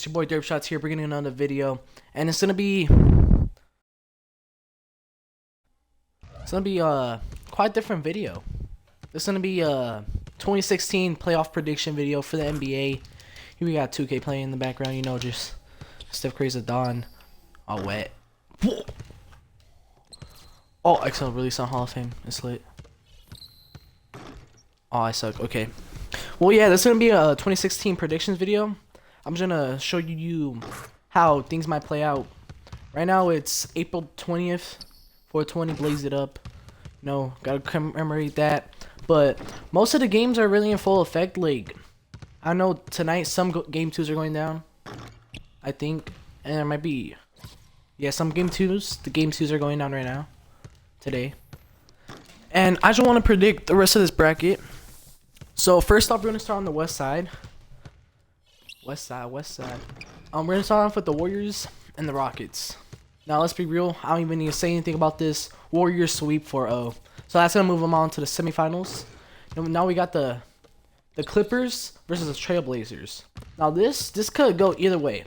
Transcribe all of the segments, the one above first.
It's your boy Derp Shots here, bringing another video, and it's gonna be quite a different video. It's gonna be a 2016 playoff prediction video for the NBA. Here we got 2K playing in the background, you know, just Steph Curry's a Don, all wet. Oh, excellent release on Hall of Fame. It's lit. Oh, I suck. Okay. Well, yeah, this is gonna be a 2016 predictions video. I'm just gonna show you how things might play out. Right now it's April 20th, 420, blaze it up. You know, gotta commemorate that. But most of the games are really in full effect. Like, I know tonight some game 2s are going down, I think, and there might be, yeah, some game 2s. The game 2s are going down right now, today. And I just want to predict the rest of this bracket. So first off, we're gonna start on the west side. West side. We're gonna start off with the Warriors and the Rockets. Now let's be real. I don't even need to say anything about this. Warriors sweep 4-0. So that's gonna move them on to the semifinals. Now we got the Clippers versus the Trailblazers. Now this could go either way.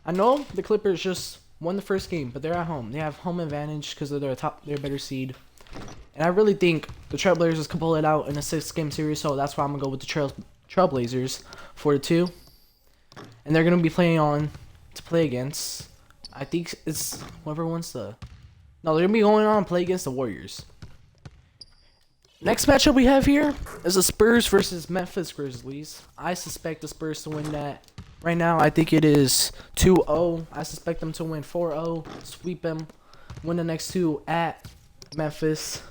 I know the Clippers just won the first game, but they're at home. They have home advantage because they're a better seed. And I really think the Trailblazers could pull it out in a 6-game series, so that's why I'm gonna go with the Trailblazers for the 2. And they're gonna be playing on to play against, I think it's whoever wants to. No, they're gonna be going on to play against the Warriors. Next matchup we have here is the Spurs versus Memphis Grizzlies. I suspect the Spurs to win that. Right now, I think it is 2-0. I suspect them to win 4-0, sweep them, win the next 2 at Memphis,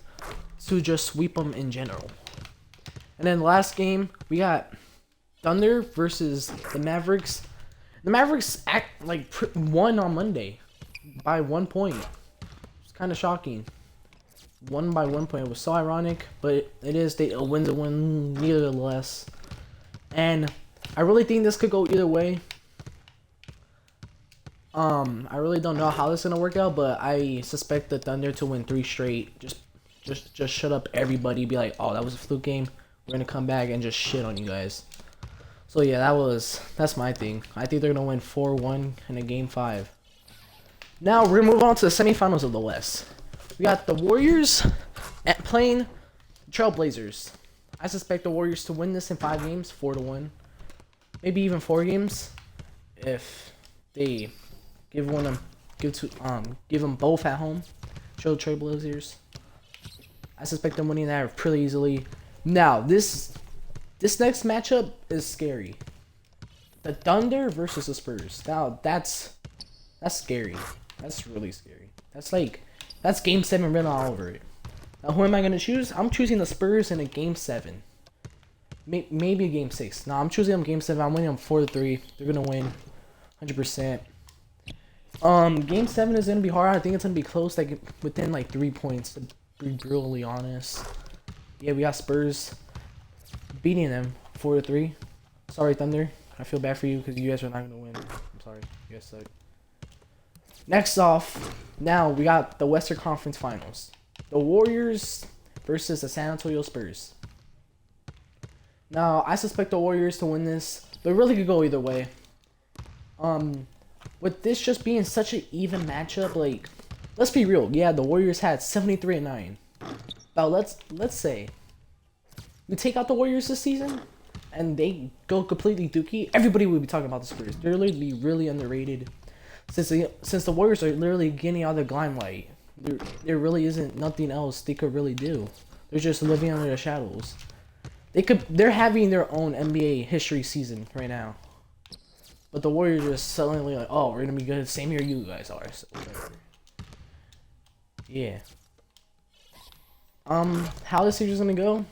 to just sweep them in general. And then last game, we got Thunder versus the Mavericks. The Mavericks won on Monday by 1 point. It's kind of shocking. Won by 1 point. It was so ironic, but it is. A win's a win, nevertheless. And I really think this could go either way. I really don't know how this is gonna work out, but I suspect the Thunder to win 3 straight. Just shut up everybody. Be like, oh, that was a fluke game. We're gonna come back and just shit on you guys. So yeah, that's my thing. I think they're gonna win 4-1 in a game 5. Now we're gonna move on to the semifinals of the West. We got the Warriors playing Trailblazers. I suspect the Warriors to win this in 5 games, 4-1, maybe even 4 games, if they give them both at home. Show the Trailblazers. I suspect them winning that pretty easily. Now this next matchup is scary. The Thunder versus the Spurs. Now that's scary. That's really scary. That's game 7 written all over it. Now who am I gonna choose? I'm choosing the Spurs in a game 7. Maybe a game 6. No, I'm choosing them game 7. I'm winning them 4-3. They're gonna win 100%. Game 7 is gonna be hard. I think it's gonna be close, like within 3 points, to be brutally honest. Yeah, we got Spurs beating them 4-3. Sorry, Thunder. I feel bad for you because you guys are not gonna win. I'm sorry. You guys suck. Next off, now we got the Western Conference Finals. The Warriors versus the San Antonio Spurs. Now, I suspect the Warriors to win this, but it really could go either way. With this just being such an even matchup, let's be real. Yeah, the Warriors had 73-9. But let's say we take out the Warriors this season and they go completely dookie, everybody would be talking about the Spurs. They're literally really underrated. Since the Warriors are literally getting out of the limelight, there really isn't nothing else they could really do. They're just living under the shadows. They're having their own NBA history season right now. But the Warriors are just suddenly like, oh, we're gonna be good. Same here you guys are. So whatever. Yeah. How this series is gonna go?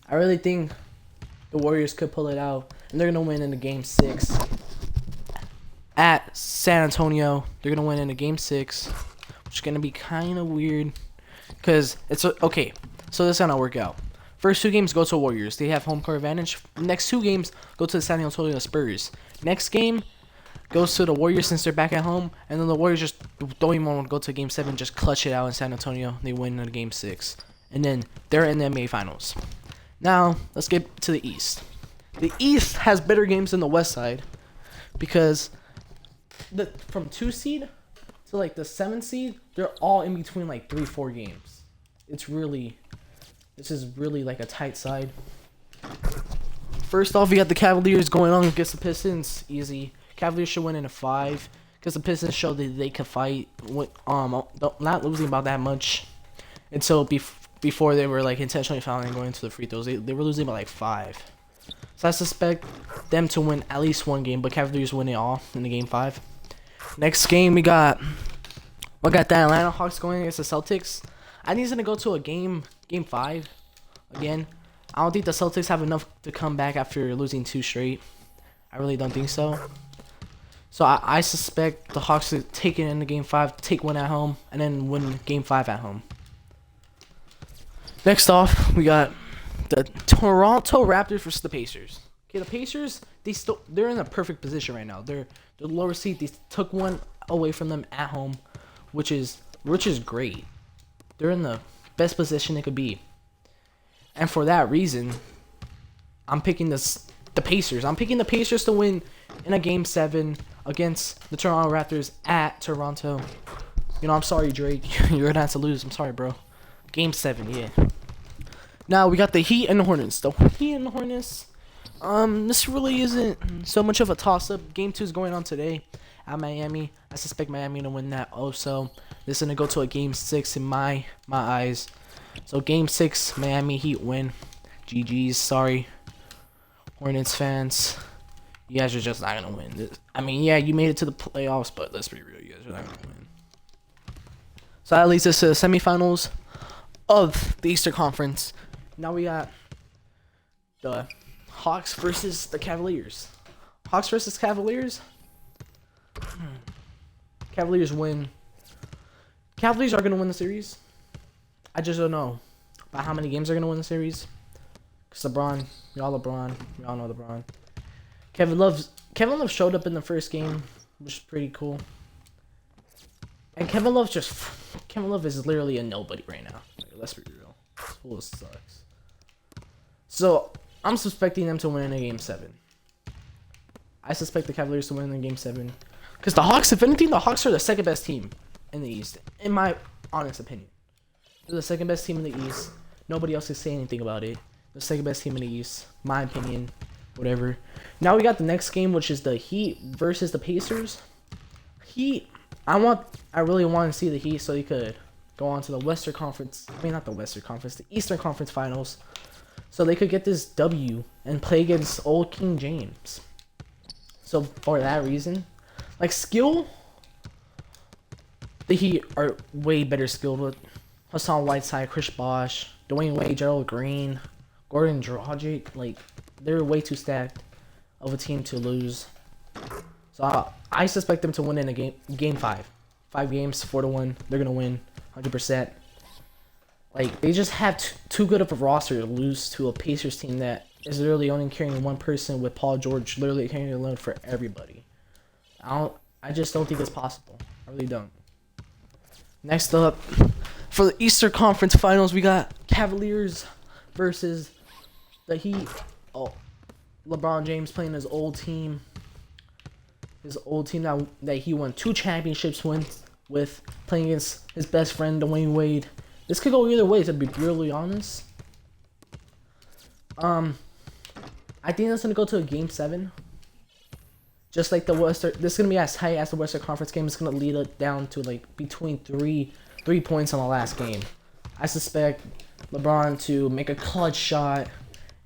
I really think the Warriors could pull it out, and they're gonna win in the game 6 at San Antonio. They're gonna win in a game 6, which is gonna be kind of weird, cause it's okay. So this is gonna work out. First 2 games go to Warriors. They have home court advantage. Next 2 games go to the San Antonio Spurs. Next game goes to the Warriors since they're back at home, and then the Warriors just don't even want to go to game 7. Just clutch it out in San Antonio. They win in game 6, and then they're in the NBA Finals. Now let's get to the East. The East has better games than the West side. because from 2 seed to like the 7 seed, they're all in between like 3-4 games. This is really like a tight side. First off, we got the Cavaliers going on against the Pistons. Easy. Cavaliers should win in a 5 because the Pistons showed that they could fight. Not losing about that much until before they were like intentionally fouling and going into the free throws. They were losing by like 5. So I suspect them to win at least 1 game, but Cavaliers win it all in the game 5. Next game we got the Atlanta Hawks going against the Celtics. I think it's gonna go to a game 5 again. I don't think the Celtics have enough to come back after losing 2 straight. I really don't think so. So I suspect the Hawks to take it into game 5, take 1 at home, and then win game 5 at home. Next off, we got the Toronto Raptors versus the Pacers. Okay, the Pacers, they're in a perfect position right now. They're the lower seed. They took 1 away from them at home, which is great. They're in the best position they could be. And for that reason, I'm picking the Pacers. I'm picking the Pacers to win in a game 7 against the Toronto Raptors at Toronto. I'm sorry, Drake. You're gonna have to lose. I'm sorry, bro. Game 7, yeah. Now we got the Heat and the Hornets. The Heat and the Hornets. This really isn't so much of a toss-up. Game 2 is going on today at Miami. I suspect Miami to win that also. This is gonna go to a game 6 in my eyes. So game 6, Miami Heat win. GG's. Sorry, Hornets fans. You guys are just not gonna win. I mean, yeah, you made it to the playoffs, but let's be real, you guys are not gonna win. So that leads us to the semifinals of the Eastern Conference. Now we got the Hawks versus the Cavaliers. Hawks versus Cavaliers. Cavaliers win. Cavaliers are gonna win the series. I just don't know about how many games they're gonna win the series. Cause LeBron, we all know LeBron. Kevin Love showed up in the first game, which is pretty cool. And Kevin Love is literally a nobody right now. Like, let's be real. This fool sucks. So I'm suspecting them to win in a game 7. I suspect the Cavaliers to win in game 7. Because the Hawks, if anything, the Hawks are the second best team in the East, in my honest opinion. They're the second best team in the East. Nobody else can say anything about it. The second best team in the East. My opinion. Whatever. Now we got the next game, which is the Heat versus the Pacers. Heat. I really want to see the Heat so they could go on to the Western Conference. I mean, not the Western Conference. The Eastern Conference Finals. So they could get this W and play against old King James. So for that reason, like skill, the Heat are way better skilled with Hassan Whiteside, Chris Bosh, Dwayne Wade, Gerald Green, Gordon Dragic. Like, they're way too stacked of a team to lose. So I suspect them to win in a game 5. 5 games, 4-1. They're gonna win 100%. Like, they just have too good of a roster to lose to a Pacers team that is literally only carrying one person, with Paul George literally carrying the load for everybody. I just don't think it's possible. I really don't. Next up, for the Eastern Conference Finals, we got Cavaliers versus the Heat. Oh, LeBron James playing his old team. His old team that he won 2 championships with, playing against his best friend, Dwayne Wade. This could go either way, to be really honest. I think that's going to go to a game 7. Just like the Western, this is going to be as tight as the Western Conference game. It's going to lead it down to like between 3 points on the last game. I suspect LeBron to make a clutch shot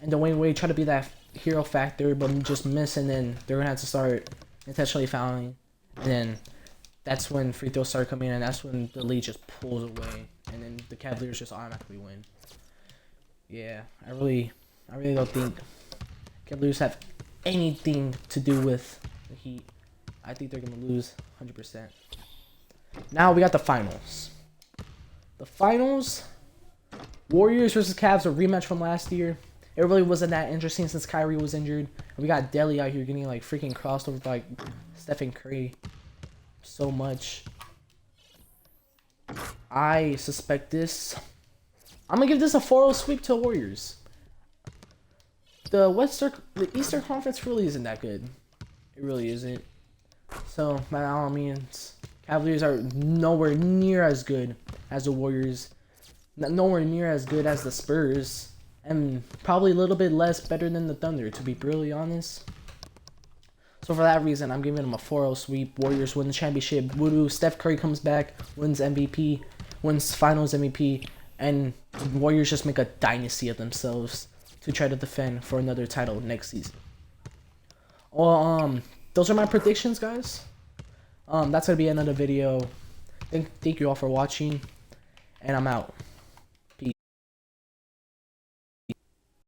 and Dwayne Wade try to be that hero factor, but just miss, and then they're going to have to start intentionally fouling. And then that's when free throws start coming in, and that's when the lead just pulls away, and then the Cavaliers just automatically win. Yeah, I really don't think Cavaliers have anything to do with the Heat. I think they're gonna lose 100%. Now we got the finals. The finals, Warriors versus Cavs, a rematch from last year. It really wasn't that interesting since Kyrie was injured. And we got Delly out here getting like freaking crossed over by Stephen Curry so much. I suspect this. I'm gonna give this a 4-0 sweep to the Warriors. The Eastern Conference really isn't that good. It really isn't. So by all means, Cavaliers are nowhere near as good as the Warriors, nowhere near as good as the Spurs, and probably a little bit less better than the Thunder, to be brutally honest. So for that reason, I'm giving them a 4-0 sweep. Warriors win the championship. Voodoo. Steph Curry comes back, wins MVP, wins Finals MVP, and the Warriors just make a dynasty of themselves to try to defend for another title next season. Well, those are my predictions, guys. That's gonna be another video. Thank you all for watching, and I'm out.